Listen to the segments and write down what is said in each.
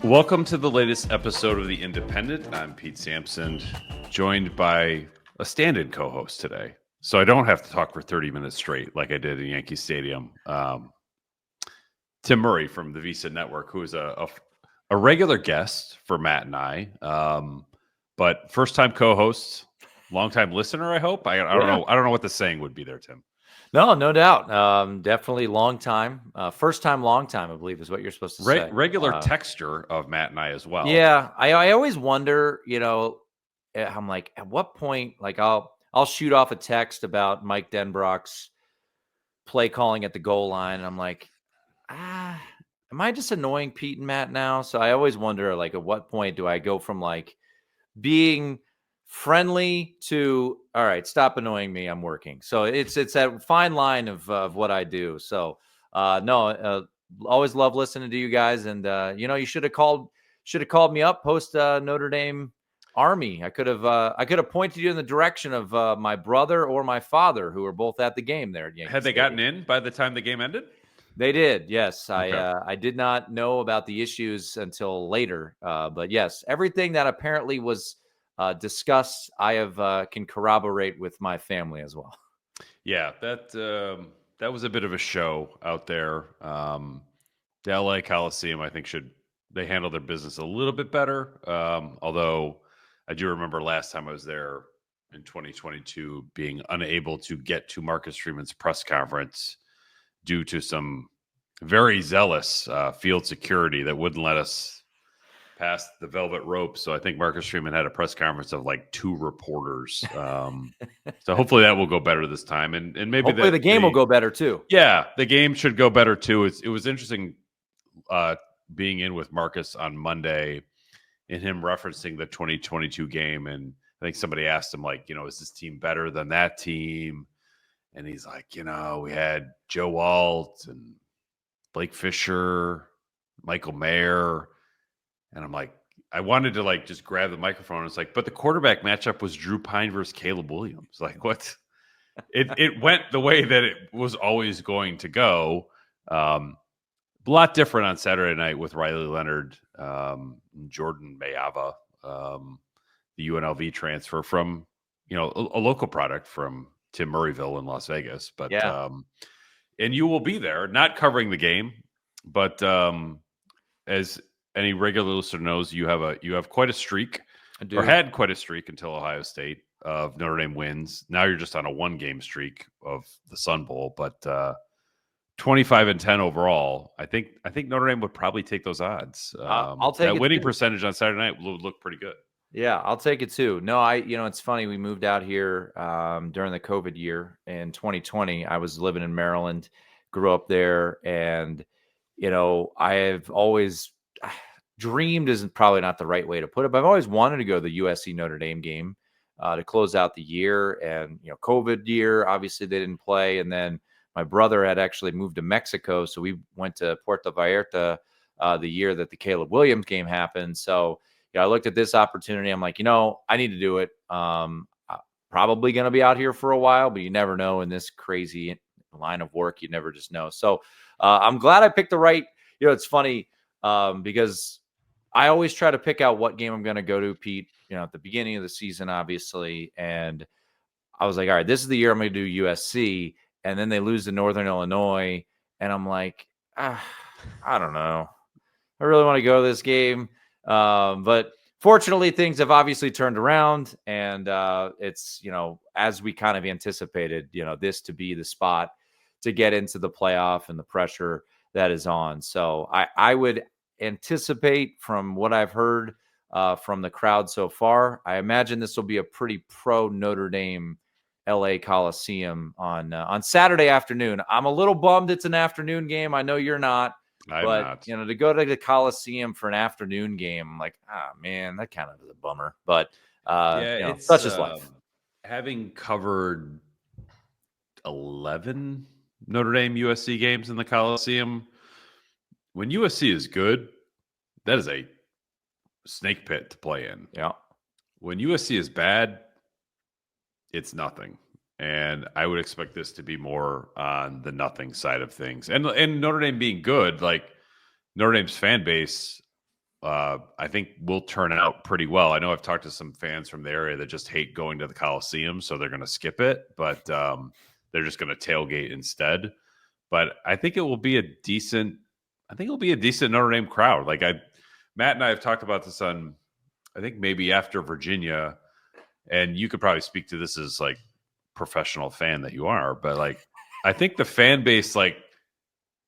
Welcome to the latest episode of The Independent. I'm Pete Sampson, joined by a stand-in co-host today. So I don't have to talk for 30 minutes straight like I did in Yankee Stadium. Tim Murray from the Visa Network, who is a regular guest for Matt and I, but first-time co-host, long-time listener, I hope. I don't know. I don't know what the saying would be there, Tim. No doubt. Definitely long time. First time, long time, I believe is what you're supposed to say. Regular texter of Matt and I as well. Yeah. I always wonder, I'm like, at what point, like I'll shoot off a text about Mike Denbrock's play calling at the goal line. And I'm like, am I just annoying Pete and Matt now? So I always wonder, like, at what point do I go from like being friendly to, all right, stop annoying me, I'm working. So it's that fine line of what I do. So always love listening to you guys. And you should have called me up post Notre Dame Army. I could have pointed you in the direction of my brother or my father, who were both at the game there at Yankee Had they Stadium. gotten in by the time the game ended? They did, yes. Okay. I did not know about the issues until later, but yes, everything that apparently was discussed, I can corroborate with my family as well. Yeah, that was a bit of a show out there. The LA Coliseum, I think, they handle their business a little bit better. Although I do remember last time I was there in 2022 being unable to get to Marcus Freeman's press conference due to some very zealous field security that wouldn't let us past the velvet rope. So I think Marcus Freeman had a press conference of like 2 reporters. So hopefully that will go better this time. And maybe hopefully the game will go better too. Yeah, the game should go better too. It was interesting being in with Marcus on Monday and him referencing the 2022 game. And I think somebody asked him, like, is this team better than that team? And he's like, we had Joe Alt and Blake Fisher, Michael Mayer. And I'm like, I wanted to like just grab the microphone. It's like, but the quarterback matchup was Drew Pine versus Caleb Williams. Like, what? It went the way that it was always going to go. A lot different on Saturday night with Riley Leonard, Jordan Mayava, the UNLV transfer from, a local product from Tim Murrayville in Las Vegas. But yeah. And you will be there, not covering the game, but as any regular listener knows, you have quite a streak, or had quite a streak until Ohio State of Notre Dame wins. Now you're just on a 1-game streak of the Sun Bowl, but 25-10 overall. I think Notre Dame would probably take those odds. I'll take that winning percentage on Saturday night would look pretty good. Yeah, I'll take it too. No, it's funny. We moved out here during the COVID year in 2020. I was living in Maryland, grew up there, and I have always dreamed isn't probably not the right way to put it, but I've always wanted to go to the USC Notre Dame game to close out the year. And COVID year, obviously they didn't play, and then my brother had actually moved to Mexico, so we went to Puerto Vallarta the year that the Caleb Williams game happened. So I looked at this opportunity. I'm like, I need to do it. Probably going to be out here for a while, but you never know in this crazy line of work. You never just know. So I'm glad I picked the right. It's funny because I always try to pick out what game I'm going to go to, Pete, at the beginning of the season, obviously. And I was like, all right, this is the year I'm going to do USC. And then they lose to Northern Illinois. And I'm like, I don't know. I really want to go to this game. But fortunately, things have obviously turned around. And it's, as we kind of anticipated, this to be the spot to get into the playoff and the pressure that is on. So I would anticipate, from what I've heard from the crowd so far, I imagine this will be a pretty pro Notre Dame LA Coliseum on Saturday afternoon. I'm a little bummed it's an afternoon game. I know you're not. I'm not. To go to the Coliseum for an afternoon game, I'm like, man, that kind of is a bummer. But it's such is life. Having covered 11 Notre Dame USC games in the Coliseum, when USC is good, that is a snake pit to play in. Yeah. When USC is bad, it's nothing. And I would expect this to be more on the nothing side of things. And Notre Dame being good, like Notre Dame's fan base I think will turn out pretty well. I know I've talked to some fans from the area that just hate going to the Coliseum, so they're going to skip it, but they're just going to tailgate instead. But I think it will be a decent. I think it'll be a decent Notre Dame crowd. Like Matt and I have talked about this on, I think maybe after Virginia, and you could probably speak to this as like professional fan that you are, but like I think the fan base like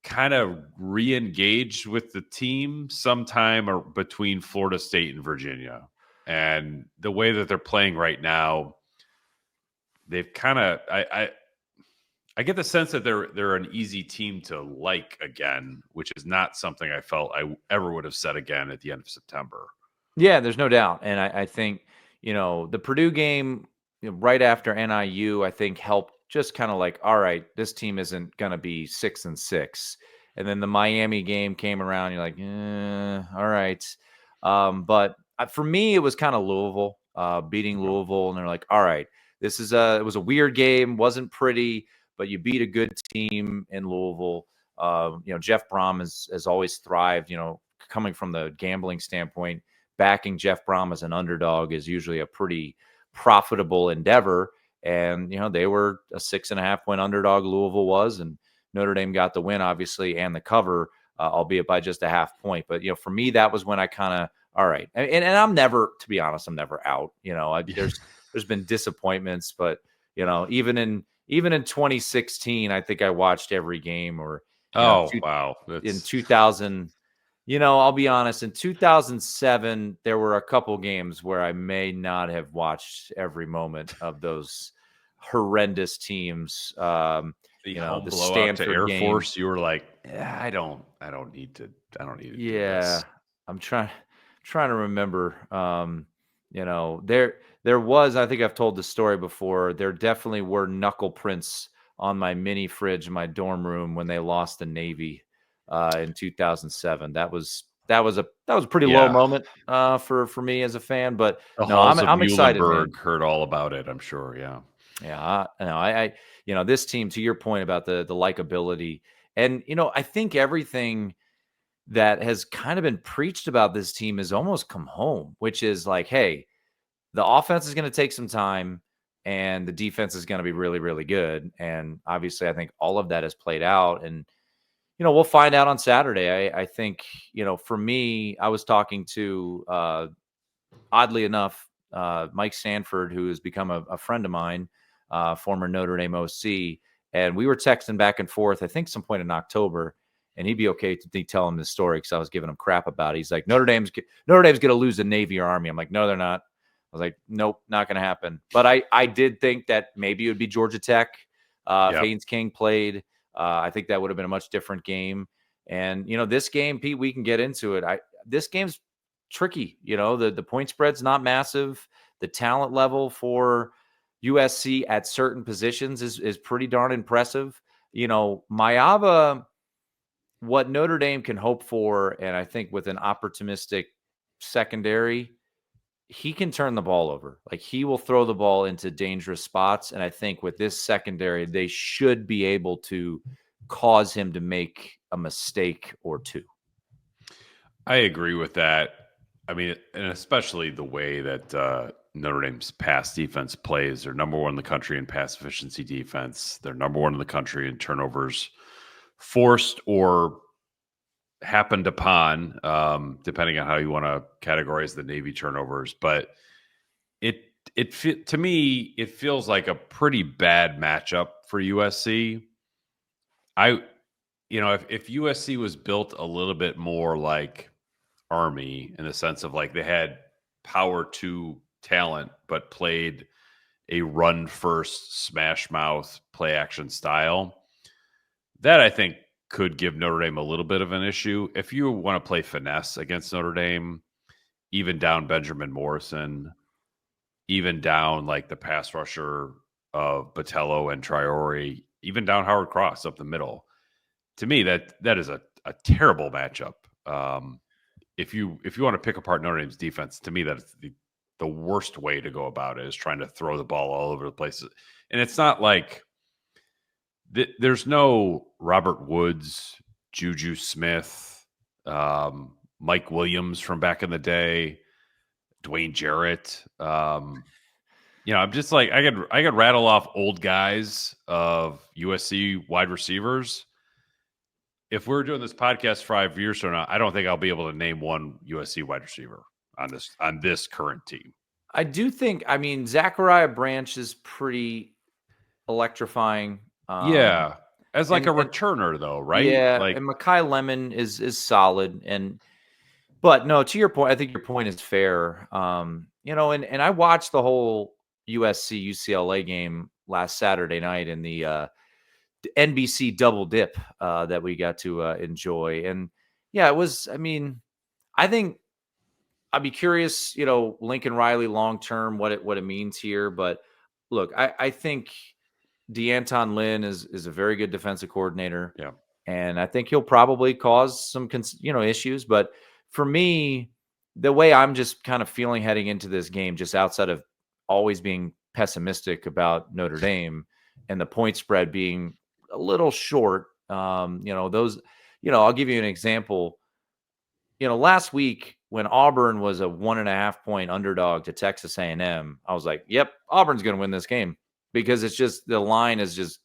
kind of re-engaged with the team sometime or between Florida State and Virginia. And the way that they're playing right now, they've kind of I get the sense that they're an easy team to like again, which is not something I felt I ever would have said again at the end of September. Yeah, there's no doubt. And I think, the Purdue game, right after NIU, I think helped just kind of like, all right, this team isn't going to be 6-6. And then the Miami game came around. You're like, all right. But for me, it was kind of Louisville beating Louisville. And they're like, all right, it was a weird game. Wasn't pretty, but you beat a good team in Louisville. Jeff Brom has always thrived, coming from the gambling standpoint. Backing Jeff Brom as an underdog is usually a pretty profitable endeavor. And, they were a 6.5 point underdog, Louisville was, and Notre Dame got the win, obviously, and the cover, albeit by just a half point. But, for me, that was when I kind of, all right. And I'm never, to be honest, I'm never out. There's been disappointments, but, even in 2016, I think I watched every game. Or, wow. In 2000, I'll be honest, in 2007, there were a couple games where I may not have watched every moment of those horrendous teams. The Stanford to Air game. Force, you were like, I don't need to do this. I'm trying to remember. There was, I think I've told the story before, there definitely were knuckle prints on my mini fridge in my dorm room when they lost the Navy in 2007. That was a pretty low moment for me as a fan, but I'm excited, man. Heard all about it, I'm sure. I this team, to your point about the likability, and I think everything that has kind of been preached about this team has almost come home, which is like, hey, the offense is going to take some time and the defense is going to be really, really good. And obviously I think all of that has played out, and we'll find out on Saturday. I think, for me, I was talking to, oddly enough, Mike Sanford, who has become a friend of mine, former Notre Dame OC, and we were texting back and forth, I think some point in October, and he'd be okay to tell him this story because I was giving him crap about it. He's like, Notre Dame's going to lose the Navy or Army. I'm like, no, they're not. I was like, nope, not going to happen. But I did think that maybe it would be Georgia Tech. Haynes King played. I think that would have been a much different game. And, this game, Pete, we can get into it. This game's tricky. The point spread's not massive. The talent level for USC at certain positions is pretty darn impressive. Mayava, what Notre Dame can hope for, and I think with an opportunistic secondary, he can turn the ball over. Like, he will throw the ball into dangerous spots. And I think with this secondary, they should be able to cause him to make a mistake or two. I agree with that. I mean, and especially the way that Notre Dame's pass defense plays. They're number one in the country in pass efficiency defense. They're number one in the country in turnovers forced or happened upon, depending on how you want to categorize the Navy turnovers. But to me, it feels like a pretty bad matchup for USC. If USC was built a little bit more like Army, in the sense of like they had power to talent, but played a run first, smash mouth, play action style, that I think could give Notre Dame a little bit of an issue. If you want to play finesse against Notre Dame, even down Benjamin Morrison, even down like the pass rusher of Botello and Traore, even down Howard Cross up the middle, to me, that is a terrible matchup. If you want to pick apart Notre Dame's defense, to me, that's the worst way to go about it, is trying to throw the ball all over the place. And it's not like there's no Robert Woods, Juju Smith, Mike Williams from back in the day, Dwayne Jarrett. I'm just like I could rattle off old guys of USC wide receivers. If we're doing this podcast 5 years from now, I don't think I'll be able to name one USC wide receiver on this current team. I do think, Zachariah Branch is pretty electrifying. Yeah. As like and a returner though, right? Yeah, Like, and Mekhi Lemon is solid. But no, to your point, I think your point is fair. And I watched the whole USC UCLA game last Saturday night in the NBC double dip that we got to enjoy. And yeah, it was, I think I'd be curious, Lincoln Riley long term, what it means here. But look, I think DeAnton Lynn is a very good defensive coordinator. yeah. And I think he'll probably cause some, issues. But for me, the way I'm just kind of feeling heading into this game, just outside of always being pessimistic about Notre Dame and the point spread being a little short, I'll give you an example. Last week when Auburn was a 1.5 point underdog to Texas A&M, I was like, yep, Auburn's going to win this game because it's just the line is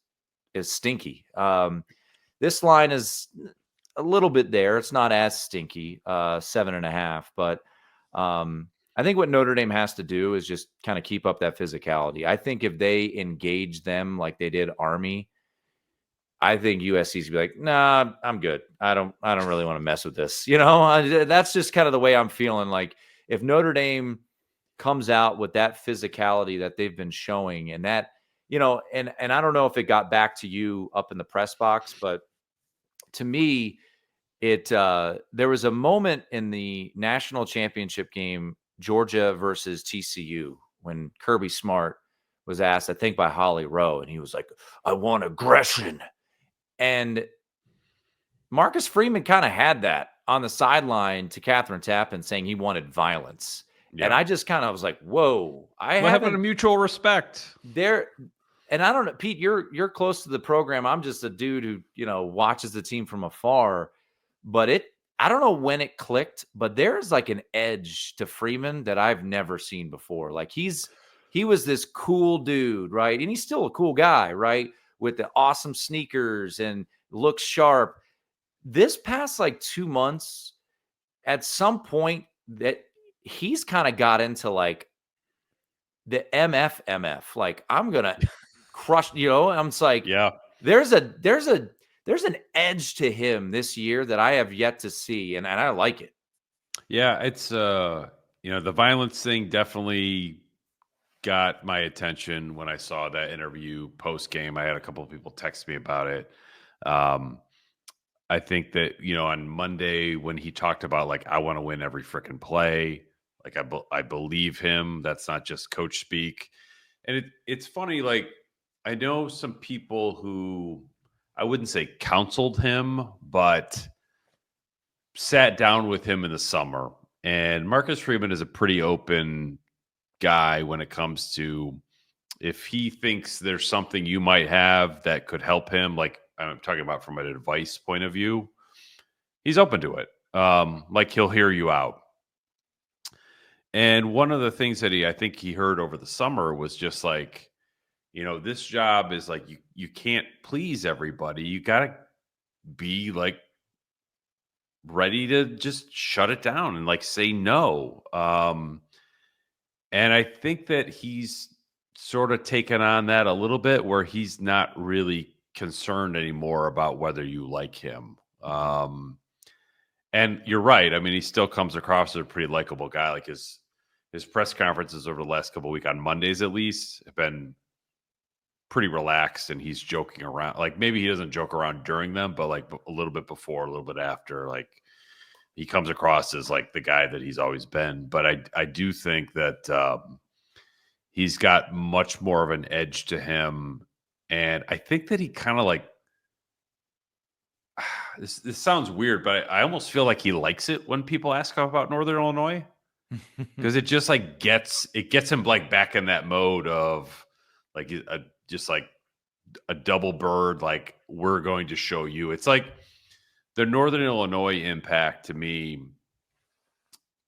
stinky. This line is a little bit there. It's not as stinky, 7.5. But I think what Notre Dame has to do is just kind of keep up that physicality. I think if they engage them like they did Army, I think USC's be like, nah, I'm good. I don't really want to mess with this. That's just kind of the way I'm feeling. Like if Notre Dame comes out with that physicality that they've been showing, and that, and I don't know if it got back to you up in the press box, but to me, there was a moment in the national championship game, Georgia versus TCU, when Kirby Smart was asked, I think by Holly Rowe, and he was like, I want aggression. And Marcus Freeman kind of had that on the sideline to Catherine Tappan saying he wanted violence. Yeah. And I just kind of was like, whoa, having a mutual respect there. And I don't know, Pete, you're close to the program. I'm just a dude who, watches the team from afar, but I don't know when it clicked, but there's like an edge to Freeman that I've never seen before. Like he was this cool dude, right? And he's still a cool guy, right? With the awesome sneakers and looks sharp. This past like 2 months, at some point that he's kind of got into like the MF, like I'm going to crush, I'm just like, yeah, there's an edge to him this year that I have yet to see. And I like it. Yeah. It's, the violence thing definitely got my attention when I saw that interview post game. I had a couple of people text me about it. I think that, on Monday when he talked about like, I want to win every freaking play, like I believe him. That's not just coach speak. And it's funny. Like I know some people who I wouldn't say counseled him, but sat down with him in the summer. And Marcus Freeman is a pretty open guy when it comes to if he thinks there's something you might have that could help him, like I'm talking about from an advice point of view, he's open to it. Like he'll hear you out. And one of the things that I think he heard over the summer was just like, this job is like, you can't please everybody. You got to be like ready to just shut it down and like say no. And I think that he's sort of taken on that a little bit where he's not really concerned anymore about whether you like him. And you're right. I mean, he still comes across as a pretty likable guy. Like his press conferences over the last couple of weeks on Mondays, at least, have been pretty relaxed, and he's joking around. Like maybe he doesn't joke around during them, but like a little bit before, a little bit after, like he comes across as like the guy that he's always been. But I do think that he's got much more of an edge to him. And I think that he kind of like, this sounds weird, but I almost feel like he likes it when people ask about Northern Illinois, because it just like gets him like back in that mode of like just like a double bird. Like we're going to show you. It's like the Northern Illinois impact to me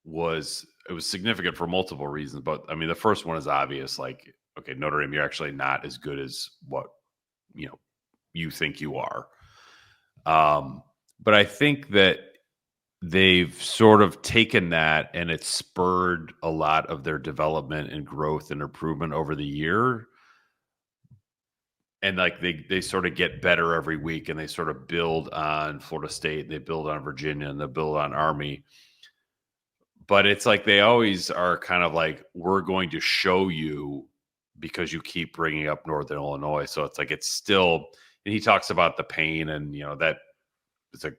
was significant for multiple reasons. But I mean, the first one is obvious. Like, okay, Notre Dame, you're actually not as good as what you think you are. But I think that they've sort of taken that and it's spurred a lot of their development and growth and improvement over the year. And like they sort of get better every week, and they sort of build on Florida State, and they build on Virginia, and they build on Army. But it's like they always are kind of like, we're going to show you because you keep bringing up Northern Illinois. So it's like it's still, and he talks about the pain, and that is a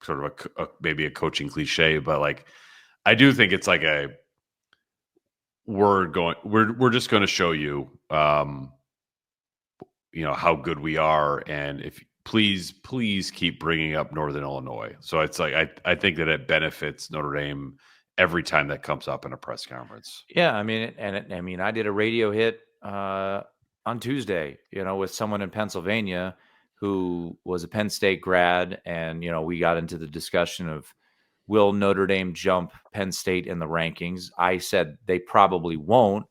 sort of a maybe a coaching cliche, but like I do think it's like we're just going to show you how good we are, and if please keep bringing up Northern Illinois. So it's like I think that it benefits Notre Dame every time that comes up in a press conference. Yeah, I mean, I did a radio hit on Tuesday, with someone in Pennsylvania who was a Penn State grad, and we got into the discussion of, will Notre Dame jump Penn State in the rankings? I said they probably won't,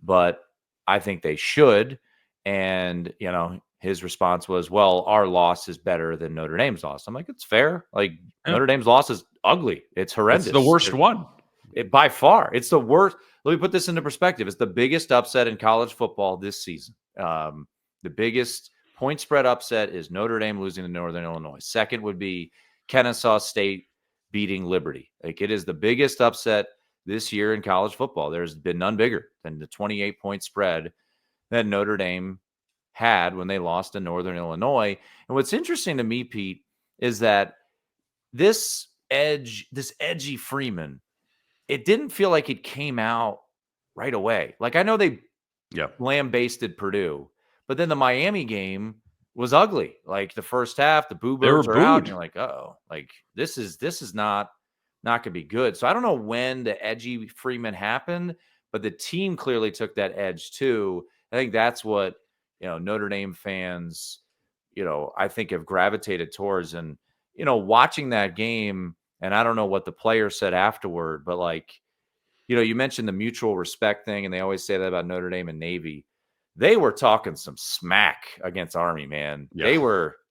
but I think they should. And, his response was, well, our loss is better than Notre Dame's loss. I'm like, it's fair. Like, Notre Dame's loss is ugly. It's horrendous. It's the worst one. By far. It's the worst. Let me put this into perspective. It's the biggest upset in college football this season. The biggest point spread upset is Notre Dame losing to Northern Illinois. Second would be Kennesaw State beating Liberty. Like, it is the biggest upset this year in college football. There's been none bigger than the 28-point spread that Notre Dame had when they lost to Northern Illinois. And what's interesting to me, Pete, is that this edgy Freeman, it didn't feel like it came out right away. Like, I know they lambasted Purdue, but then the Miami game was ugly. Like, the first half, the boo birds are out, and you're like, oh, like this is not going to be good. So I don't know when the edgy Freeman happened, but the team clearly took that edge too. I think that's what Notre Dame fans, I think have gravitated towards. And watching that game, and I don't know what the players said afterward, but like, you mentioned the mutual respect thing, and they always say that about Notre Dame and Navy. They were talking some smack against Army, man. Yeah.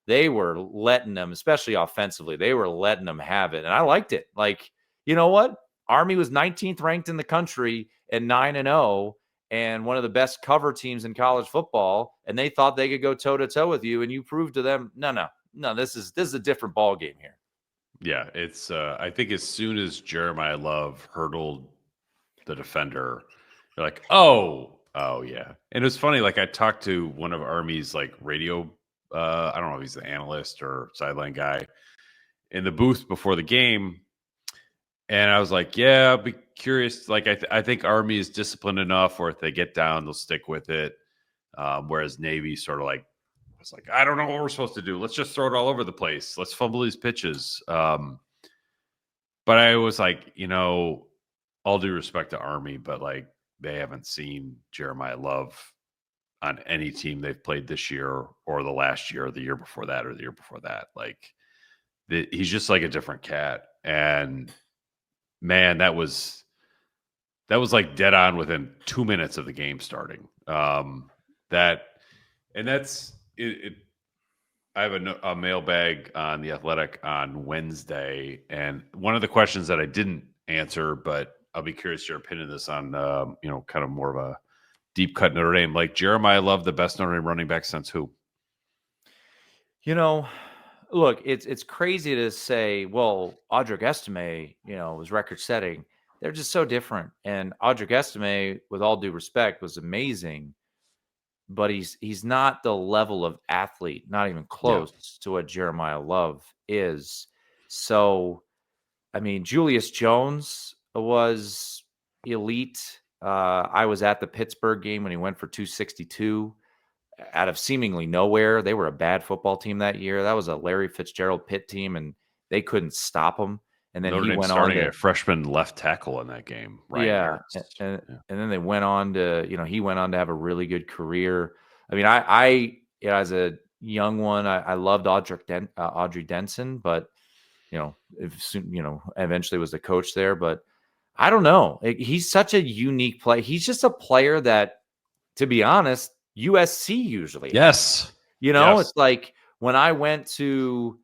They were letting them, especially offensively, they were letting them have it. And I liked it. Like, you know what? Army was 19th ranked in the country and 9-0 and one of the best cover teams in college football. And they thought they could go toe to toe with you. And you proved to them, no, this is a different ball game here. Yeah, it's I think as soon as Jeremiyah Love hurdled the defender, you're like, oh yeah. And it was funny, like I talked to one of Army's like radio, I don't know if he's the analyst or sideline guy, in the booth before the game. And I was like, yeah, I'll be curious. Like, I think Army is disciplined enough where if they get down, they'll stick with it. Whereas Navy sort of like, was like, I don't know what we're supposed to do. Let's just throw it all over the place. Let's fumble these pitches. But I was like, all due respect to Army, but like they haven't seen Jeremiyah Love on any team they've played this year or the last year or the year before that or the year before that. Like he's just like a different cat. And man, that was like dead on within 2 minutes of the game starting. I have a mailbag on The Athletic on Wednesday, and one of the questions that I didn't answer, but I'll be curious your opinion on this on, kind of more of a deep cut Notre Dame. Like, Jeremiyah Love, the best Notre Dame running back since who? Look, it's crazy to say, well, Audric Estime, was record setting. They're just so different. And Audric Estime, with all due respect, was amazing, but he's not the level of athlete, not even close to what Jeremiyah Love is. So, I mean, Julius Jones was elite. I was at the Pittsburgh game when he went for 262 out of seemingly nowhere. They were a bad football team that year. That was a Larry Fitzgerald Pitt team, and they couldn't stop him. And then he went on to a freshman left tackle in that game. Ryan and then they went on to, he went on to have a really good career. I mean, I as a young one, I loved Audrey Denson, but eventually was the coach there. But I don't know. He's such a unique player. He's just a player that, to be honest, USC usually has. Yes. It's like when I went to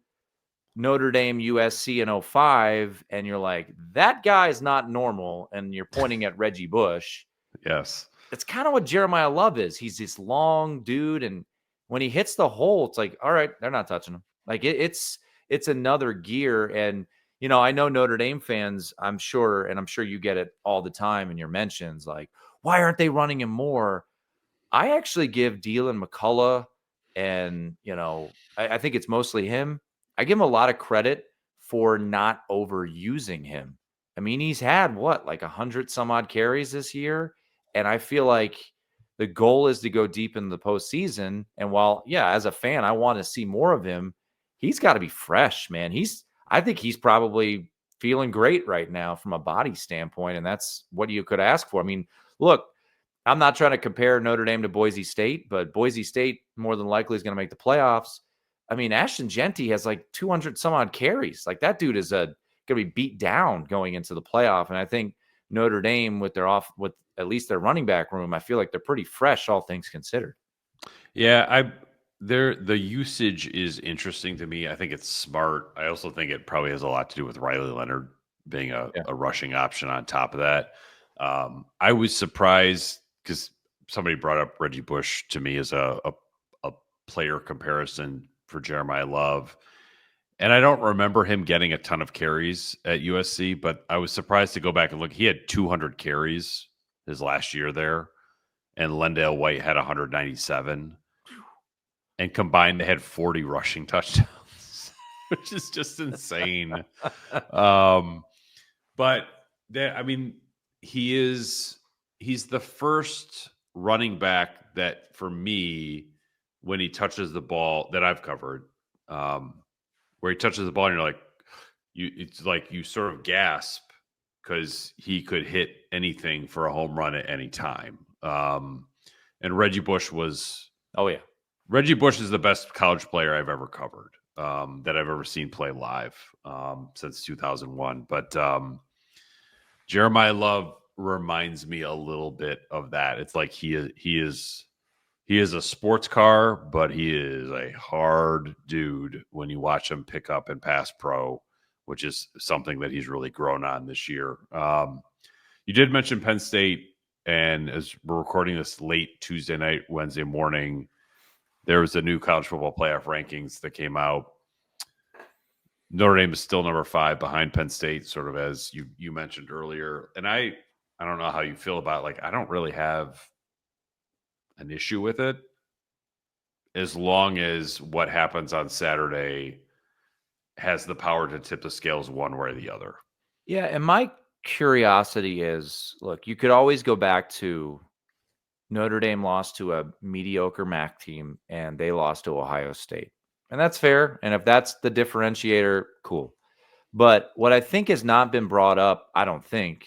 Notre Dame USC in 05, and you're like, that guy is not normal, and you're pointing at Reggie Bush. Yes. That's kind of what Jeremiyah Love is. He's this long dude, and when he hits the hole, it's like, all right, they're not touching him. Like it's another gear. And I know Notre Dame fans, I'm sure, and I'm sure you get it all the time in your mentions, like, why aren't they running him more? I actually give Dealin McCullough, and I think it's mostly him. I give him a lot of credit for not overusing him. I mean, he's had like 100 some odd carries this year, and I feel like the goal is to go deep in the postseason. And while, yeah, as a fan, I want to see more of him, he's got to be fresh, man. I think he's probably feeling great right now from a body standpoint, and that's what you could ask for. I mean, look, I'm not trying to compare Notre Dame to Boise State, but Boise State more than likely is going to make the playoffs. I mean, Ashton Genty has like 200 some odd carries. Like that dude is going to be beat down going into the playoff. And I think Notre Dame with at least their running back room, I feel like they're pretty fresh, all things considered. Yeah, the usage is interesting to me. I think it's smart. I also think it probably has a lot to do with Riley Leonard being a rushing option on top of that. I was surprised because somebody brought up Reggie Bush to me as a player comparison for Jeremiyah Love. And I don't remember him getting a ton of carries at USC, but I was surprised to go back and look. He had 200 carries his last year there, and Lendale White had 197. And combined, they had 40 rushing touchdowns, which is just insane. But he's the first running back that, for me, when he touches the ball that I've covered, where he touches the ball and you're like, it's like you sort of gasp because he could hit anything for a home run at any time. And Reggie Bush was, Reggie Bush is the best college player I've ever covered, that I've ever seen play live since 2001. But Jeremiyah Love reminds me a little bit of that. It's like he is a sports car, but he is a hard dude when you watch him pick up and pass pro, which is something that he's really grown on this year. You did mention Penn State, and as we're recording this late Tuesday night, Wednesday morning, there was a new college football playoff rankings that came out. Notre Dame is still number 5 behind Penn State, sort of as you mentioned earlier. And I don't know how you feel about it. Like, I don't really have an issue with it as long as what happens on Saturday has the power to tip the scales one way or the other. Yeah, and my curiosity is, look, you could always go back to Notre Dame lost to a mediocre MAC team, and they lost to Ohio State. And that's fair. And if that's the differentiator, cool. But what I think has not been brought up, I don't think,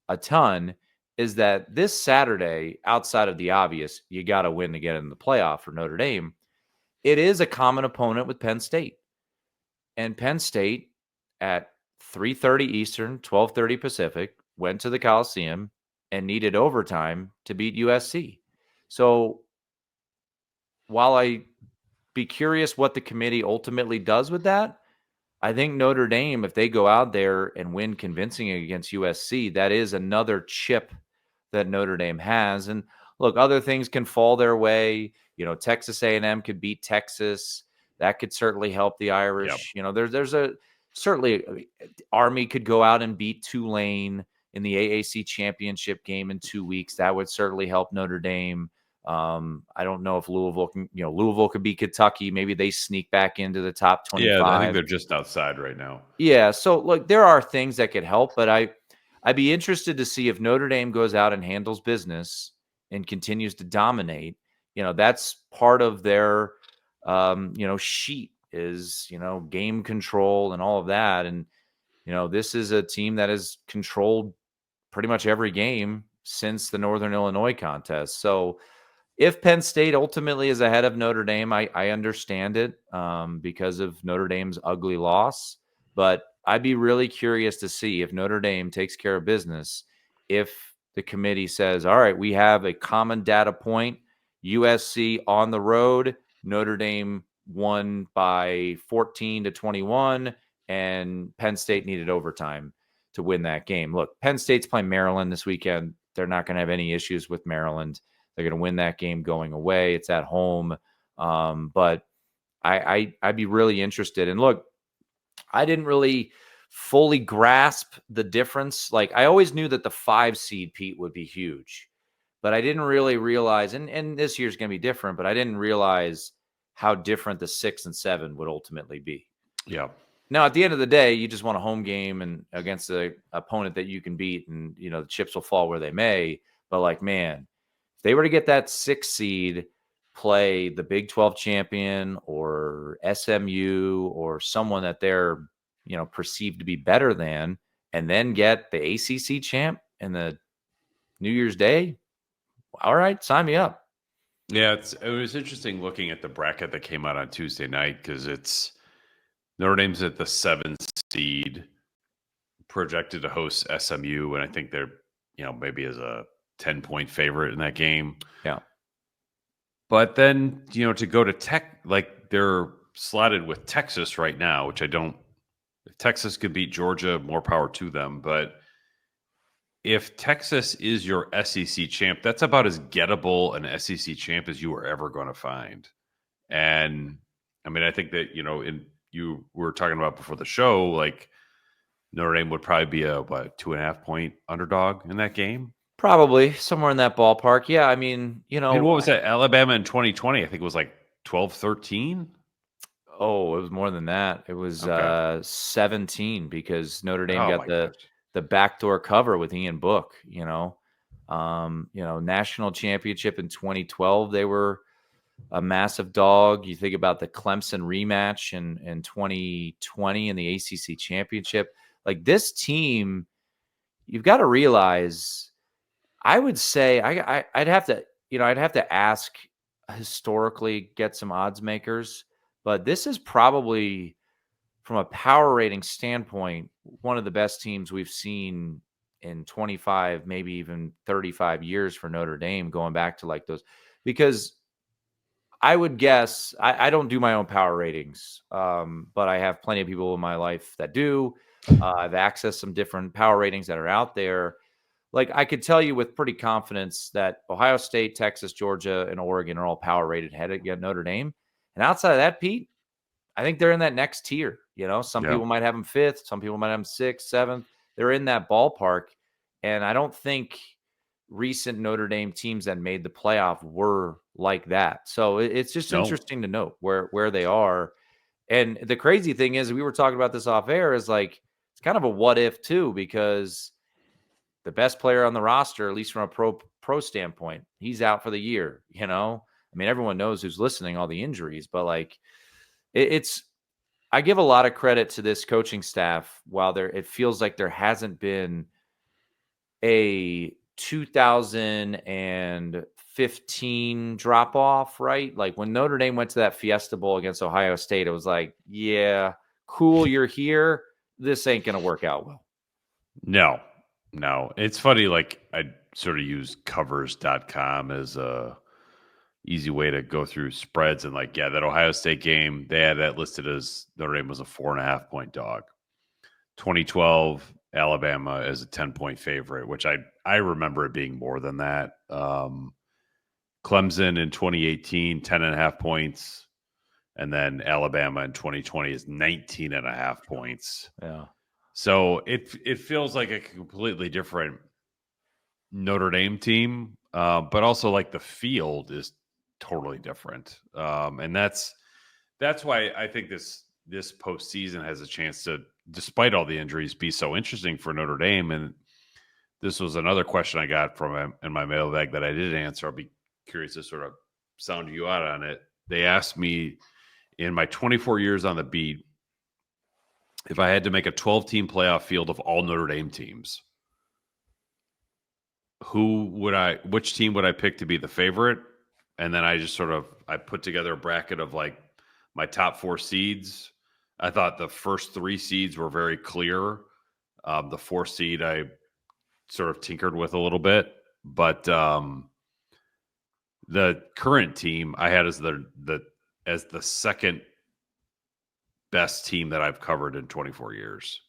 a ton, is that this Saturday, outside of the obvious, you got to win to get in the playoff for Notre Dame. It is a common opponent with Penn State. And Penn State at 3:30 Eastern, 12:30 Pacific, went to the Coliseum and needed overtime to beat USC. So while I be curious what the committee ultimately does with that, I think Notre Dame, if they go out there and win convincingly against USC, that is another chip that Notre Dame has. And look, other things can fall their way. Texas A&M could beat Texas. That could certainly help the Irish. Yep. There's certainly Army could go out and beat Tulane in the AAC championship game in 2 weeks. That would certainly help Notre Dame. I don't know if Louisville could beat Kentucky. Maybe they sneak back into the top 25. Yeah, I think they're just outside right now. Yeah. So look, there are things that could help, but I'd be interested to see if Notre Dame goes out and handles business and continues to dominate. That's part of their, sheet is, game control and all of that. And, this is a team that has controlled pretty much every game since the Northern Illinois contest. So if Penn State ultimately is ahead of Notre Dame, I understand it because of Notre Dame's ugly loss. But I'd be really curious to see if Notre Dame takes care of business, if the committee says, all right, we have a common data point, USC on the road, Notre Dame won by 14-21, and Penn State needed overtime to win that game. Look, Penn State's playing Maryland this weekend. They're not going to have any issues with Maryland. They're going to win that game going away. It's at home. But I'd be really interested. And look, I didn't really fully grasp the difference. Like, I always knew that the 5 seed, Pete, would be huge, but I didn't really realize, and this year's going to be different, but I didn't realize how different the 6 and 7 would ultimately be. Yeah. Now, at the end of the day, you just want a home game and against an opponent that you can beat, and, you know, the chips will fall where they may. But, like, man, if they were to get that 6 seed, play the Big 12 champion or SMU or someone that they're, you know, perceived to be better than, and then get the ACC champ in the New Year's Day, all right, sign me up. Yeah, it was interesting looking at the bracket that came out on Tuesday night, because it's Notre Dame's at the 7 seed, projected to host SMU, and I think they're, you know, maybe as a 10-point favorite in that game. Yeah. But then, you know, to go to Tech, like, they're slotted with Texas right now, which I don't. If Texas could beat Georgia, more power to them. But if Texas is your SEC champ, that's about as gettable an SEC champ as you are ever going to find. And I mean, I think that, you know, you were talking about before the show, like, Notre Dame would probably be a 2.5-point underdog in that game. Probably somewhere in that ballpark. Yeah, I mean, you know. And what was that? Alabama in 2020, I think it was like 12-13. Oh, it was more than that. It was 17, because Notre Dame got the backdoor cover with Ian Book, you know. National championship in 2012, they were a massive dog. You think about the Clemson rematch in 2020 in the ACC championship. Like, this team, you've got to realize, I would say I'd have to ask historically, get some odds makers, but this is probably, from a power rating standpoint, one of the best teams we've seen in 25, maybe even 35 years for Notre Dame, going back to like those, because I would guess, I don't do my own power ratings, but I have plenty of people in my life that do. I've accessed some different power ratings that are out there. Like, I could tell you with pretty confidence that Ohio State, Texas, Georgia, and Oregon are all power rated ahead of Notre Dame. And outside of that, Pete, I think they're in that next tier. You know, some people might have them 5th, some people might have them 6th, 7th. They're in that ballpark. And I don't think recent Notre Dame teams that made the playoff were like that. So it's just interesting to note where they are. And the crazy thing is, we were talking about this off air, is like, it's kind of a what if too, because the best player on the roster, at least from a pro standpoint, he's out for the year. You know, I mean, everyone knows who's listening, all the injuries, but like, I give a lot of credit to this coaching staff. While it feels like there hasn't been a 2015 drop off, right? Like, when Notre Dame went to that Fiesta Bowl against Ohio State, it was like, yeah, cool, you're here. This ain't going to work out well. No, it's funny. Like, I sort of use covers.com as a easy way to go through spreads. And like, yeah, that Ohio State game, they had that listed as Notre Dame was a 4.5-point dog. 2012, Alabama as a 10-point favorite, which I remember it being more than that. Clemson in 2018, 10.5 points. And then Alabama in 2020 is 19.5 points. Yeah. So it feels like a completely different Notre Dame team, but also like the field is totally different, and that's why I think this postseason has a chance to, despite all the injuries, be so interesting for Notre Dame. And this was another question I got from him in my mailbag that I didn't answer. I'll be curious to sort of sound you out on it. They asked me, in my 24 years on the beat, if I had to make a 12-team playoff field of all Notre Dame teams, which team would I pick to be the favorite? And then I just I put together a bracket of like my top 4 seeds. I thought the first 3 seeds were very clear. The 4th seed I sort of tinkered with a little bit, but the current team I had as the second best team that I've covered in 24 years.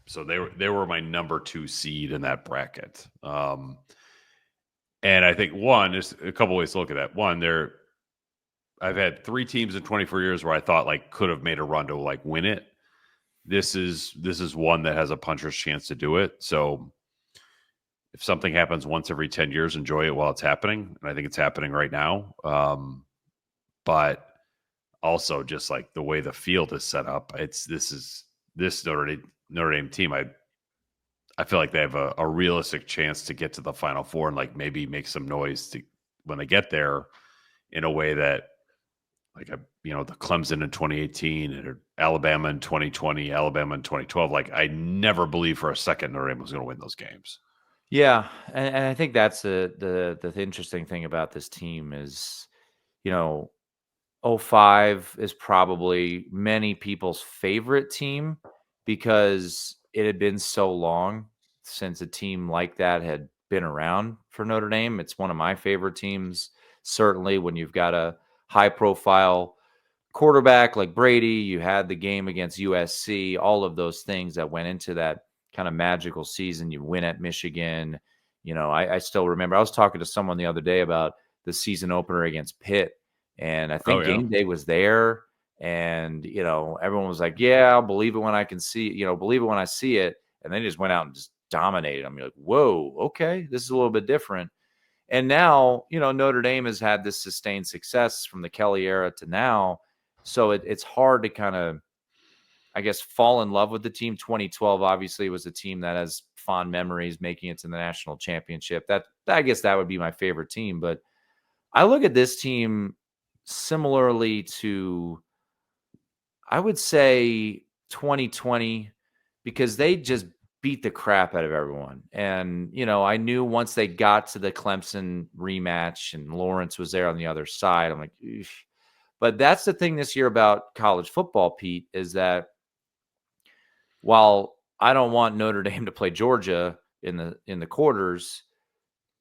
So they were my number 2 seed in that bracket. And I think one is a couple ways to look at that. One, I've had 3 teams in 24 years where I thought like could have made a run to like win it. This is one that has a puncher's chance to do it. So if something happens once every 10 years, enjoy it while it's happening. And I think it's happening right now. But also just like the way the field is set up, this Notre Dame team. I feel like they have a realistic chance to get to the Final Four and like maybe make some noise when they get there in a way that like the Clemson in 2018 and Alabama in 2020, Alabama in 2012. Like I never believed for a second Notre Dame was going to win those games. Yeah, and I think that's the interesting thing about this team is, 05 is probably many people's favorite team because it had been so long since a team like that had been around for Notre Dame. It's one of my favorite teams, certainly when you've got a high-profile quarterback like Brady, you had the game against USC, all of those things that went into that kind of magical season. You win at Michigan. I still remember I was talking to someone the other day about the season opener against Pitt, and I think game day was there, and everyone was like, yeah, I'll believe it when I can see believe it when I see it. And they just went out and just dominated them. You're like, whoa, okay, this is a little bit different. And now Notre Dame has had this sustained success from the Kelly era to now, so it's hard to kind of, I guess, fall in love with the team. 2012 obviously was a team that has fond memories making it to the national championship. I guess that would be my favorite team. But I look at this team similarly to, I would say, 2020, because they just beat the crap out of everyone. And, I knew once they got to the Clemson rematch and Lawrence was there on the other side, I'm like, eesh. But that's the thing this year about college football, Pete, is that while I don't want Notre Dame to play Georgia in the quarters,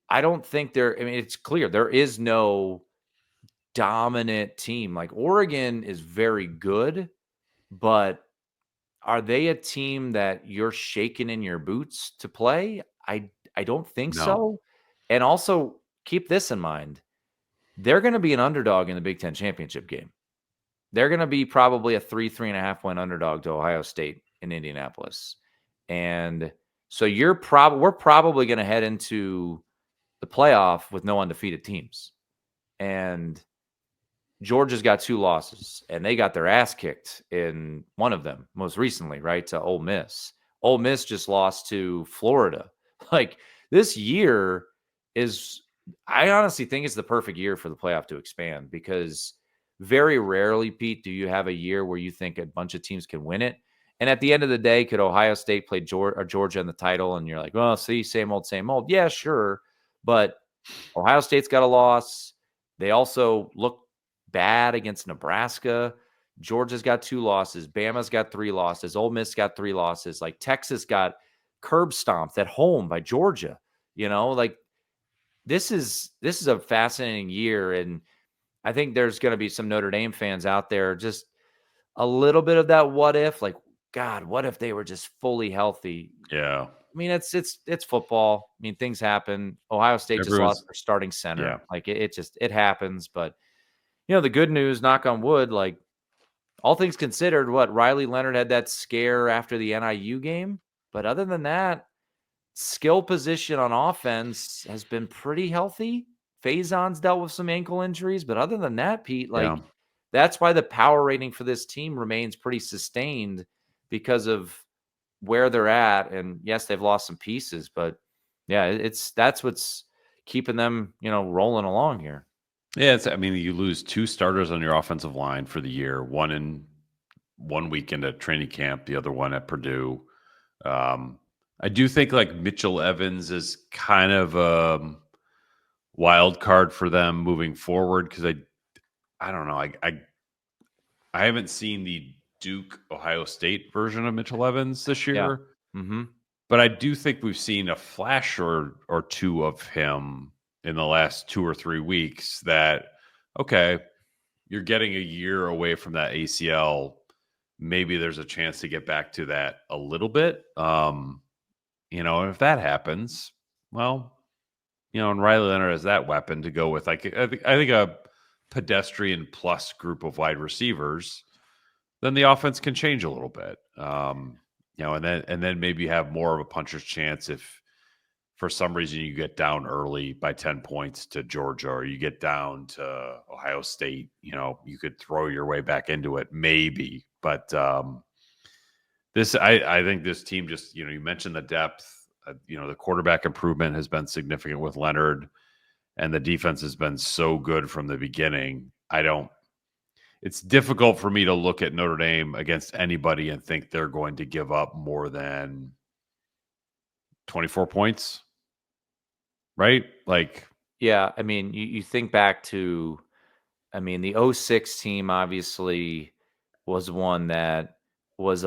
I don't think it's clear there is no dominant team. Like Oregon is very good, but are they a team that you're shaking in your boots to play? I don't think so. And also keep this in mind. They're going to be an underdog in the Big Ten championship game. They're going to be probably a 3.5 point underdog to Ohio State in Indianapolis. And so we're probably going to head into the playoff with no undefeated teams. And Georgia's got 2 losses, and they got their ass kicked in one of them most recently, right, to Ole Miss. Ole Miss just lost to Florida. Like, this year I honestly think it's the perfect year for the playoff to expand, because very rarely, Pete, do you have a year where you think a bunch of teams can win it. And at the end of the day, could Ohio State play Georgia in the title? And you're like, well, see, same old, same old. Yeah, sure. But Ohio State's got a loss. They also look bad against Nebraska. Georgia's got 2 losses. Bama's got 3 losses. Ole Miss got 3 losses. Like Texas got curb stomped at home by Georgia. Like this is a fascinating year. And I think there's going to be some Notre Dame fans out there, just a little bit of that what if, like, God, what if they were just fully healthy? Yeah. I mean, it's football. I mean, things happen. Ohio State just lost their starting center. Yeah. Like it happens. But the good news, knock on wood, like all things considered, Riley Leonard had that scare after the NIU game. But other than that, skill position on offense has been pretty healthy. Faison's dealt with some ankle injuries. But other than that, Pete, that's why the power rating for this team remains pretty sustained, because of where they're at. And yes, they've lost some pieces, but yeah, that's what's keeping them, rolling along here. Yeah, you lose 2 starters on your offensive line for the year, one in 1 weekend at training camp, the other one at Purdue. I do think like Mitchell Evans is kind of a wild card for them moving forward, because I don't know. I haven't seen the Duke Ohio State version of Mitchell Evans this year. Mm-hmm. But I do think we've seen a flash or two of him in the last 2 or 3 weeks that, okay, you're getting a year away from that ACL. Maybe there's a chance to get back to that a little bit. And if that happens, well, and Riley Leonard has that weapon to go with. Like, I think a pedestrian plus group of wide receivers, then the offense can change a little bit. And then maybe have more of a puncher's chance if for some reason you get down early by 10 points to Georgia, or you get down to Ohio State, you could throw your way back into it, maybe. But I think this team just, you mentioned the depth. The quarterback improvement has been significant with Leonard, and the defense has been so good from the beginning. It's difficult for me to look at Notre Dame against anybody and think they're going to give up more than 24 points. Right? Like, yeah, I mean, you think back to, the 06 team obviously was one that was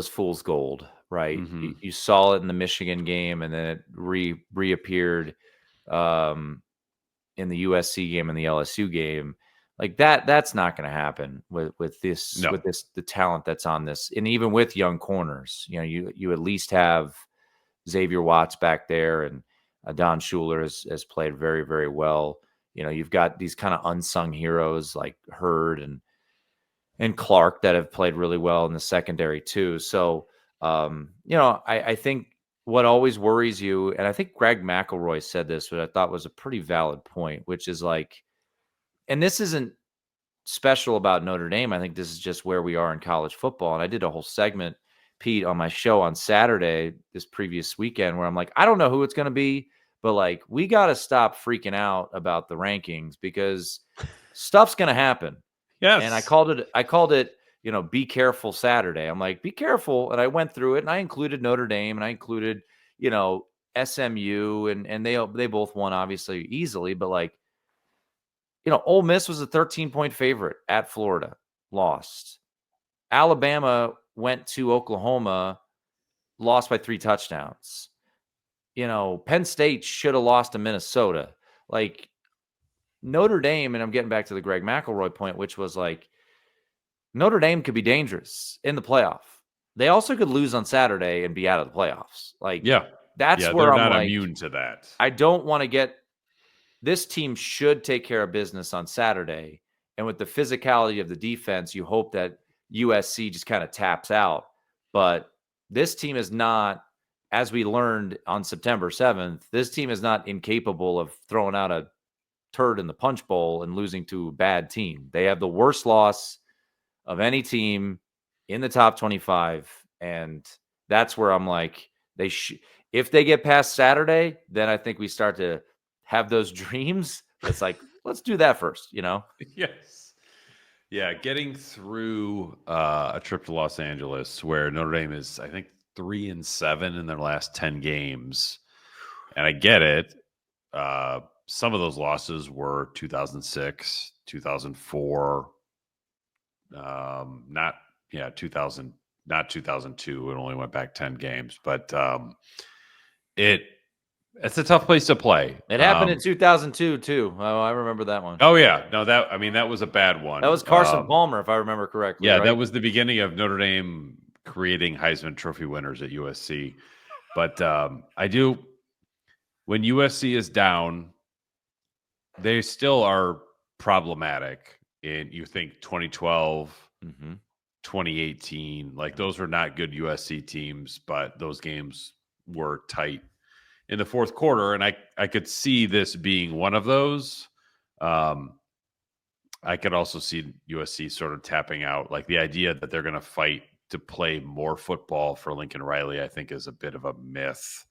fool's gold, right? mm-hmm. You saw it in the Michigan game, and then it reappeared in the USC game and the LSU game. Like that's not going to happen with this, No. the talent that's on this. And even with young corners, you at least have Xavier Watts back there, and Don Schuler has played very, very well. You've got these kind of unsung heroes like Hurd and Clark that have played really well in the secondary too. So, I think what always worries you, and I think Greg McElroy said this, but I thought was a pretty valid point, which is like, and this isn't special about Notre Dame. I think this is just where we are in college football. And I did a whole segment, Pete, on my show on Saturday, this previous weekend, where I'm like, I don't know who it's going to be, but like, we got to stop freaking out about the rankings because stuff's going to happen. Yes. And I called it, be careful Saturday. I'm like, be careful. And I went through it, and I included Notre Dame, and I included, SMU, and they both won obviously easily, but like, Ole Miss was a 13-point favorite at Florida, lost. Alabama went to Oklahoma, lost by 3 touchdowns. Penn State should have lost to Minnesota. Like, Notre Dame, and I'm getting back to the Greg McElroy point, which was like, Notre Dame could be dangerous in the playoff. They also could lose on Saturday and be out of the playoffs. Like, yeah, that's where I'm not like, immune to that. I don't want to get. This team should take care of business on Saturday. And with the physicality of the defense, you hope that USC just kind of taps out. But this team is not, as we learned on September 7th, this team is not incapable of throwing out a turd in the punch bowl and losing to a bad team. They have the worst loss of any team in the top 25. And that's where I'm like, if they get past Saturday, then I think we start to have those dreams. It's like, let's do that first, Yes. Yeah, getting through a trip to Los Angeles where Notre Dame is, I think, 3-7 in their last 10 games. And I get it. Some of those losses were 2006, 2004, not 2002. It only went back 10 games, but it's a tough place to play. It happened in 2002 too. Oh, I remember that one. Oh yeah, no, that was a bad one. That was Carson Palmer, if I remember correctly. Yeah, right? That was the beginning of Notre Dame creating Heisman Trophy winners at USC. But when USC is down, they still are problematic. And you think 2012, 2018, like those were not good USC teams, but those games were tight in the fourth quarter. And I could see this being one of those. I could also see USC sort of tapping out. Like the idea that they're going to fight to play more football for Lincoln Riley, I think is a bit of a myth.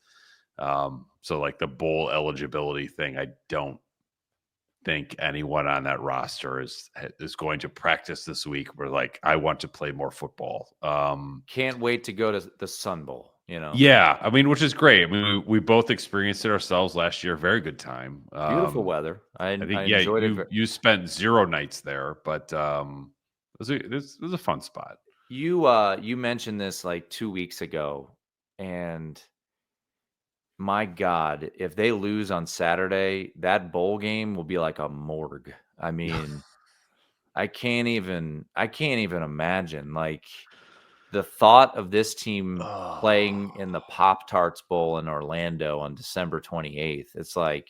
So like the bowl eligibility thing, I don't think anyone on that roster is going to practice this week. We're like, I want to play more football. Can't wait to go to the Sun Bowl, Yeah, I mean, which is great. I mean, we both experienced it ourselves last year. Very good time. Beautiful weather. I think enjoyed it. You spent 0 nights there, but This was a fun spot. You mentioned this like 2 weeks ago, and my God, if they lose on Saturday, that bowl game will be like a morgue. I mean, I can't even imagine, like, the thought of this team playing in the Pop-Tarts Bowl in Orlando on December 28th. It's like,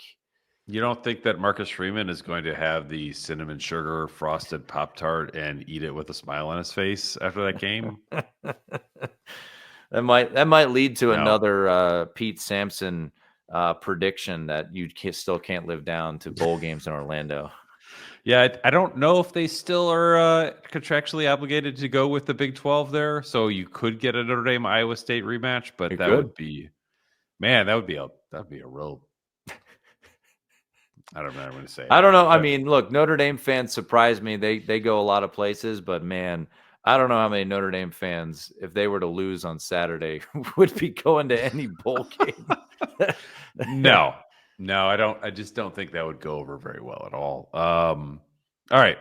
You don't think that Marcus Freeman is going to have the cinnamon sugar frosted Pop Tart and eat it with a smile on his face after that game? that might lead to No. another Pete Sampson prediction that you still can't live down to bowl games in Orlando. Yeah, I don't know if they still are contractually obligated to go with the Big 12 there. So you could get a Notre Dame Iowa State rematch, but It that could. would be, man, that'd be a real. I don't know what I'm going to say. I don't know. I mean, look, Notre Dame fans surprise me. They go a lot of places, but man, I don't know how many Notre Dame fans, if they were to lose on Saturday, would be going to any bowl game. No, I don't. I just don't think that would go over very well at all. All right.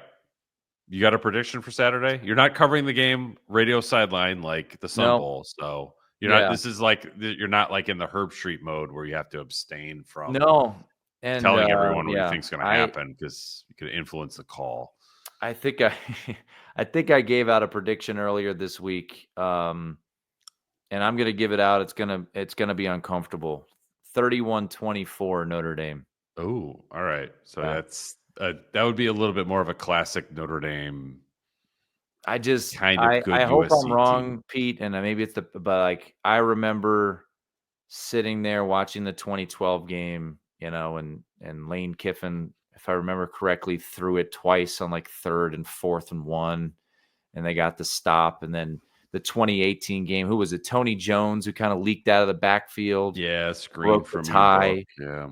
You got a prediction for Saturday? You're not covering the game radio sideline like the Sun No. Bowl. So you're Yeah. not, this is like, you're not like in the Herb Street mode where you have to abstain from No. And telling everyone what you yeah, think's going to happen because you could influence the call. I think I think I gave out a prediction earlier this week. And I'm going to give it out. It's going to be uncomfortable. 31-24 Notre Dame. Oh, all right. So Yeah. that's that would be a little bit more of a classic Notre Dame I just kind of good I hope I'm USC wrong, team. Pete, and maybe it's but like I remember sitting there watching the 2012 game, and Lane Kiffin, if I remember correctly, threw it twice on like 3rd and 4th and 1, and they got the stop. And then the 2018 game, who was it? Tony Jones, who kind of leaked out of the backfield, Yeah, screen broke the from your book. tie. Yeah.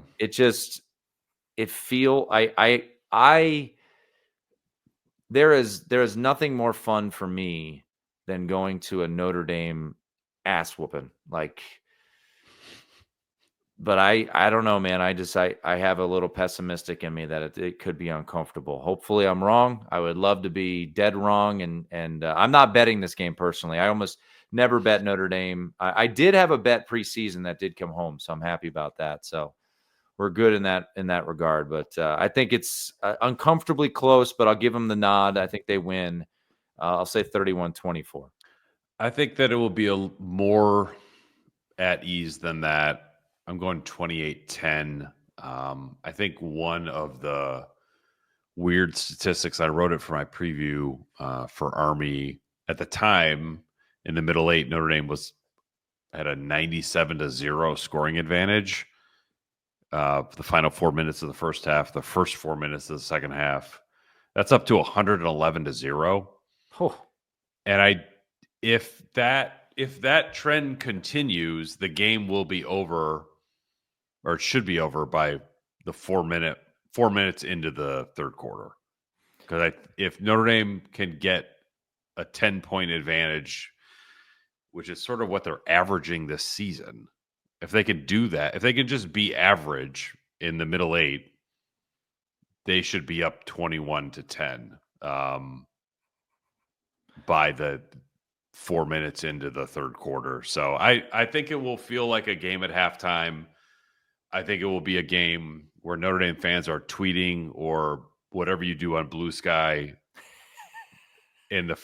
There is nothing more fun for me than going to a Notre Dame ass whooping. Like, but I don't know, man. I have a little pessimistic in me that it could be uncomfortable. Hopefully I'm wrong. I would love to be dead wrong. And I'm not betting this game personally. I almost never bet Notre Dame. I did have a bet preseason that did come home, so I'm happy about that. So we're good in that regard. But I think it's uncomfortably close, but I'll give them the nod. I think they win. I'll say 31-24. I think that it will be more at ease than that. I'm going 28-10. I think one of the weird statistics, I wrote it for my preview for Army at the time in the middle eight, Notre Dame had a 97-0 scoring advantage. The final 4 minutes of the first half, the first 4 minutes of the second half, that's up to 111-0. Oh. And if that trend continues, the game will be over, or it should be over by the 4 minutes into the third quarter. Because if Notre Dame can get a 10-point advantage, which is sort of what they're averaging this season, if they can do that, if they can just be average in the middle eight, they should be up 21-10 by the 4 minutes into the third quarter. So I think it will feel like a game at halftime. I think it will be a game where Notre Dame fans are tweeting or whatever you do on Blue Sky in the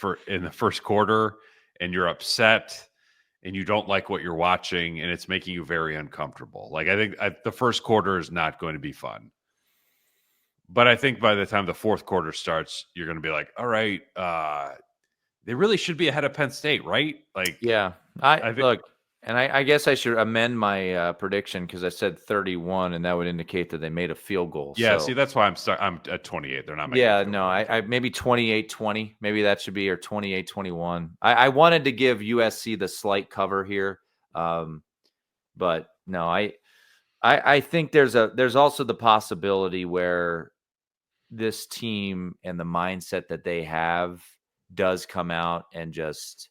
first quarter, and you're upset and you don't like what you're watching, and it's making you very uncomfortable. Like, I think the first quarter is not going to be fun. But I think by the time the fourth quarter starts, you're going to be like, all right, they really should be ahead of Penn State, right? Like, yeah, I think, look, and I guess I should amend my prediction because I said 31, and that would indicate that they made a field goal. Yeah, so. See, that's why I'm at 28. They're not making Yeah, no, I maybe 28-20. Maybe that should be, or 28-21. I wanted to give USC the slight cover here, but no, I think there's also the possibility where this team and the mindset that they have does come out and just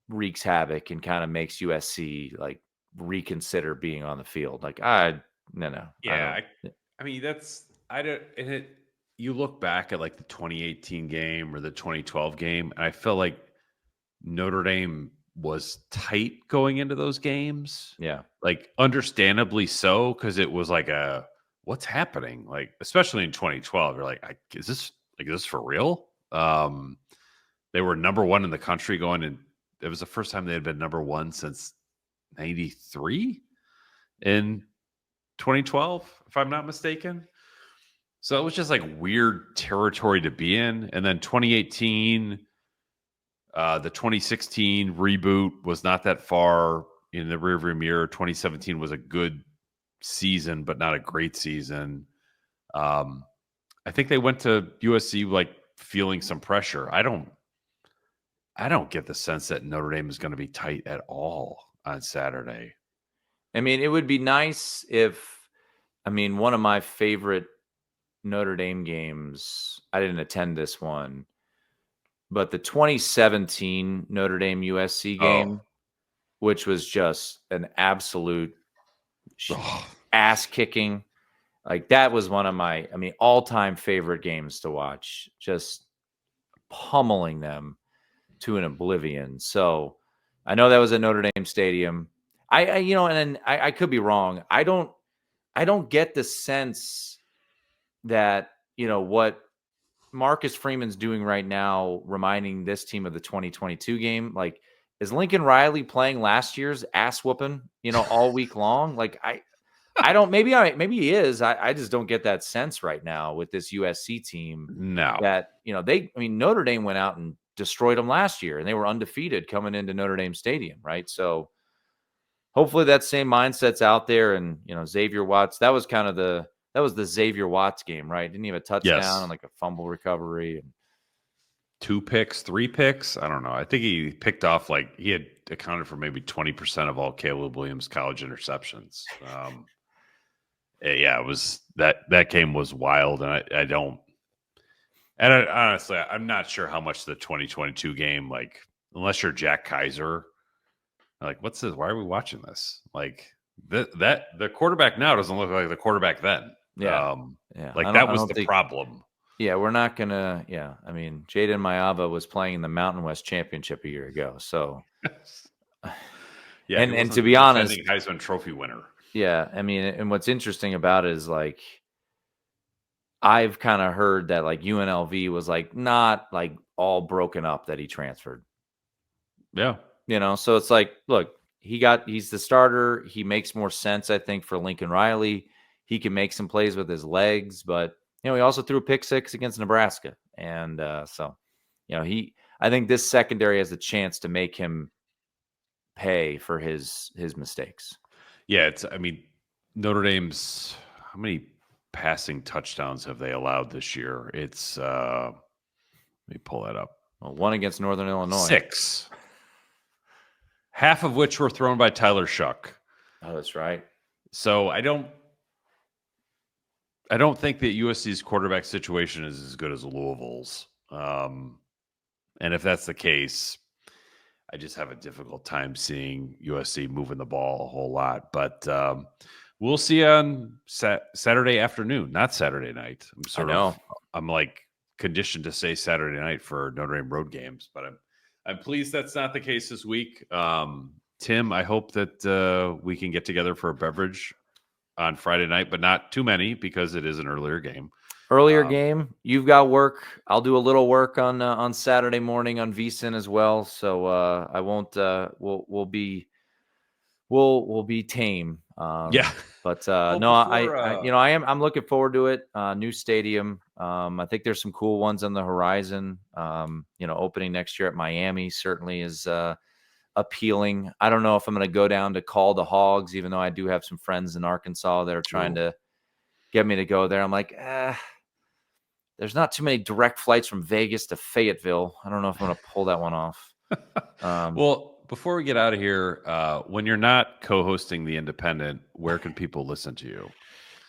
wreaks havoc and kind of makes USC like reconsider being on the field. Like, no. Yeah, I mean, that's I don't. And you look back at like the 2018 game or the 2012 game, and I feel like Notre Dame was tight going into those games. Yeah. Like understandably so, because it was like what's happening? Like, especially in 2012, you're like, is this for real? They were number one in the country going in. It was the first time they had been number one since 93 in 2012, if I'm not mistaken. So it was just like weird territory to be in. And then 2018, the 2016 reboot was not that far in the rearview mirror. 2017 was a good season, but not a great season. I think they went to USC like feeling some pressure. I don't get the sense that Notre Dame is going to be tight at all on Saturday. I mean, it would be nice if, one of my favorite Notre Dame games, I didn't attend this one, but the 2017 Notre Dame USC game, which was just an absolute ass kicking. Like that was one of my, all-time favorite games to watch, just pummeling them to an oblivion. So I know that was at Notre Dame Stadium. I could be wrong. I don't get the sense that, what Marcus Freeman's doing right now, reminding this team of the 2022 game. Like, is Lincoln Riley playing last year's ass whooping, all week long? Like, I don't, maybe he is. I just don't get that sense right now with this USC team. No. That, Notre Dame went out and destroyed them last year and they were undefeated coming into Notre Dame Stadium. Right. So hopefully that same mindset's out there. And, Xavier Watts, that was the Xavier Watts game, right? Didn't he have a touchdown and like a fumble recovery? And 2 picks, 3 picks. I don't know. I think he picked off he had accounted for maybe 20% of all Caleb Williams college interceptions. Yeah, it was that game was wild. And honestly, I'm not sure how much the 2022 game, like, unless you're Jack Kaiser, like, what's this? Why are we watching this? Like the quarterback now doesn't look like the quarterback then. Yeah. Like that was the problem. Yeah, we're not gonna. Yeah, Jaden Mayava was playing in the Mountain West Championship a year ago. So, yeah, and to be honest, Heisman Trophy winner. Yeah, and what's interesting about it is like I've kind of heard that like UNLV was like not like all broken up that he transferred. Yeah, so it's like, look, he's the starter. He makes more sense, I think, for Lincoln Riley. He can make some plays with his legs, but he also threw a pick 6 against Nebraska, and so I think this secondary has a chance to make him pay for his mistakes. Yeah, Notre Dame's, how many passing touchdowns have they allowed this year? It's let me pull that up. Well, 1 against Northern Illinois. 6. Half of which were thrown by Tyler Shuck. Oh, that's right. So I don't think that USC's quarterback situation is as good as Louisville's. And if that's the case, I just have a difficult time seeing USC moving the ball a whole lot. But we'll see on Saturday afternoon, not Saturday night. I'm like conditioned to say Saturday night for Notre Dame road games, but I'm pleased that's not the case this week. Tim, I hope that we can get together for a beverage on Friday night, but not too many because it is an earlier game. Game. You've got work. I'll do a little work on Saturday morning on VSiN as well. So I won't. We'll be tame. Yeah. But no, I'm looking forward to it. New stadium. I think there's some cool ones on the horizon. Opening next year at Miami certainly is appealing. I don't know if I'm going to go down to call the Hogs, even though I do have some friends in Arkansas that are trying to get me to go there. I'm like, there's not too many direct flights from Vegas to Fayetteville. I don't know if I'm going to pull that one off. Well, before we get out of here, when you're not co-hosting The Independent, where can people listen to you?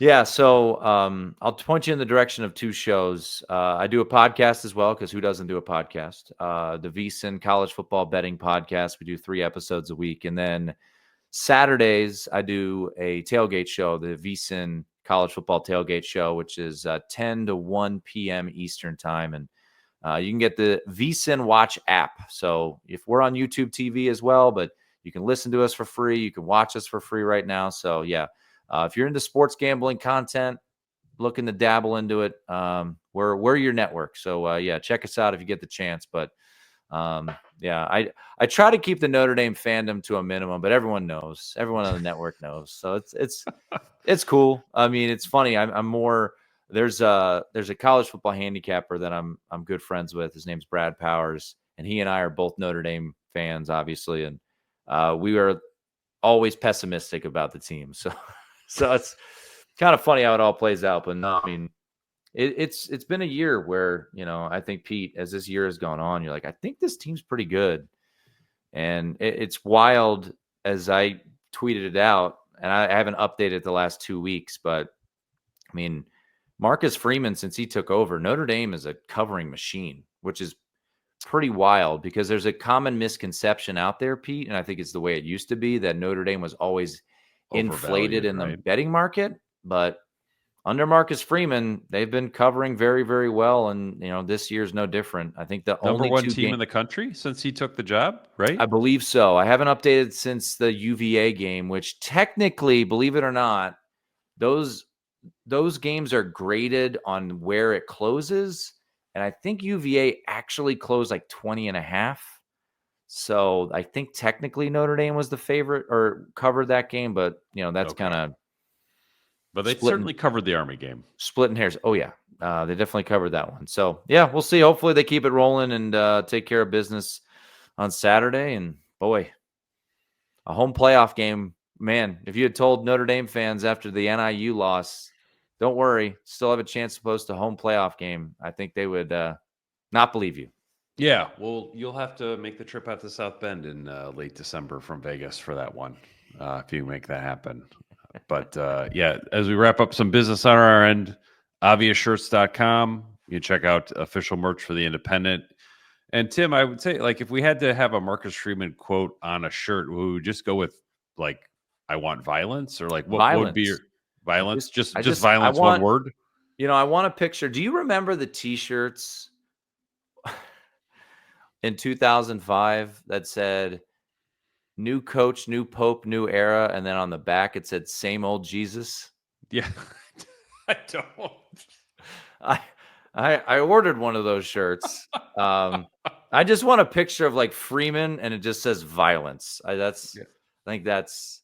Yeah, so I'll point you in the direction of 2 shows. I do a podcast as well, because who doesn't do a podcast? The VSiN College Football Betting Podcast. We do 3 episodes a week. And then Saturdays, I do a tailgate show, the VSiN college football tailgate show, which is 10 to 1 p.m. Eastern time. And you can get the VSiN Watch app. So if we're on YouTube TV as well, but you can listen to us for free. You can watch us for free right now. So yeah, if you're into sports gambling content, looking to dabble into it, we're your network. So yeah, check us out if you get the chance. But yeah, I try to keep the Notre Dame fandom to a minimum, but everyone knows, everyone on the network knows. So it's cool. I mean, it's funny. I'm more, there's a college football handicapper that I'm good friends with. His name's Brad Powers, and he and I are both Notre Dame fans, obviously. And we are always pessimistic about the team. So it's kind of funny how it all plays out. But no, I mean, it's been a year where, I think, Pete, as this year has gone on, you're like, I think this team's pretty good. And it's wild, as I tweeted it out, and I haven't updated the last 2 weeks, but I mean, Marcus Freeman, since he took over, Notre Dame is a covering machine, which is pretty wild because there's a common misconception out there, Pete, and I think it's the way it used to be, that Notre Dame was always inflated in the betting market. But under Marcus Freeman, they've been covering very, very well. And, this year's no different. I think the number only one team in the country since he took the job, right? I believe so. I haven't updated since the UVA game, which technically, believe it or not, those games are graded on where it closes. And I think UVA actually closed like 20.5. So I think technically Notre Dame was the favorite or covered that game, but that's kind of. But they certainly covered the Army game. Splitting hairs. Oh yeah, they definitely covered that one. So yeah, we'll see. Hopefully they keep it rolling and take care of business on Saturday. And boy, a home playoff game, man. If you had told Notre Dame fans after the NIU loss, don't worry, still have a chance to post a home playoff game, I think they would not believe you. Yeah, well, you'll have to make the trip out to South Bend in late December from Vegas for that one, if you make that happen. But yeah, as we wrap up some business on our end, obviousshirts.com. You can check out official merch for the Independent. And Tim, I would say, like, if we had to have a Marcus Freeman quote on a shirt, we would just go with, like, I want violence, or like what would be your violence? Just violence, one word. I want a picture. Do you remember the T-shirts in 2005 that said "New coach, new pope, new era," and then on the back it said "Same old Jesus"? Yeah, I don't. I ordered one of those shirts. I just want a picture of like Freeman, and it just says violence. I think that's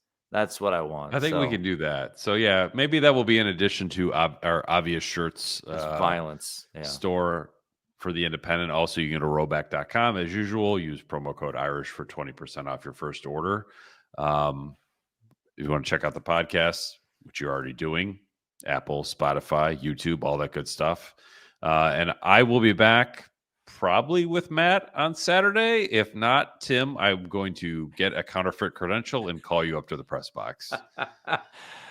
what I want. I think we can do that. So yeah, maybe that will be in addition to our Obvious Shirts violence store for the Independent. Also, you can go to rollback.com as usual. Use promo code Irish for 20% off your first order. If you want to check out the podcast, which you're already doing, Apple, Spotify, YouTube, all that good stuff. And I will be back probably with Matt on Saturday. If not, Tim, I'm going to get a counterfeit credential and call you up to the press box.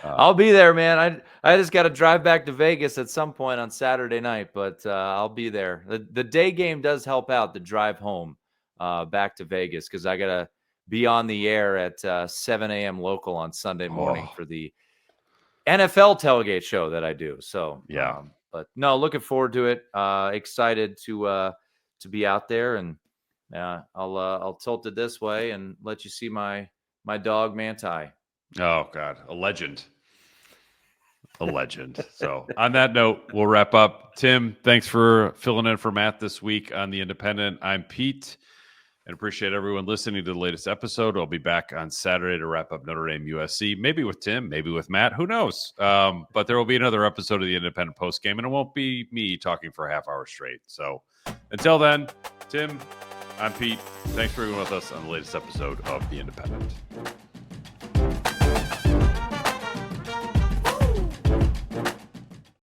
I'll be there, man. I just got to drive back to Vegas at some point on Saturday night, but I'll be there. The day game does help out the drive home back to Vegas, because I got to be on the air at 7 a.m. local on Sunday morning for the NFL tailgate show that I do. So yeah, but no, looking forward to it. Excited to be out there, and I'll tilt it this way and let you see my dog Manti. Oh God, a legend. So on that note, we'll wrap up. Tim, thanks for filling in for Matt this week on the Independent. I'm Pete, and appreciate everyone listening to the latest episode. I'll be back on Saturday to wrap up Notre Dame USC, maybe with Tim, maybe with Matt, who knows? But there will be another episode of the Independent postgame, and it won't be me talking for a half hour straight. So until then, Tim, I'm Pete. Thanks for being with us on the latest episode of the Independent.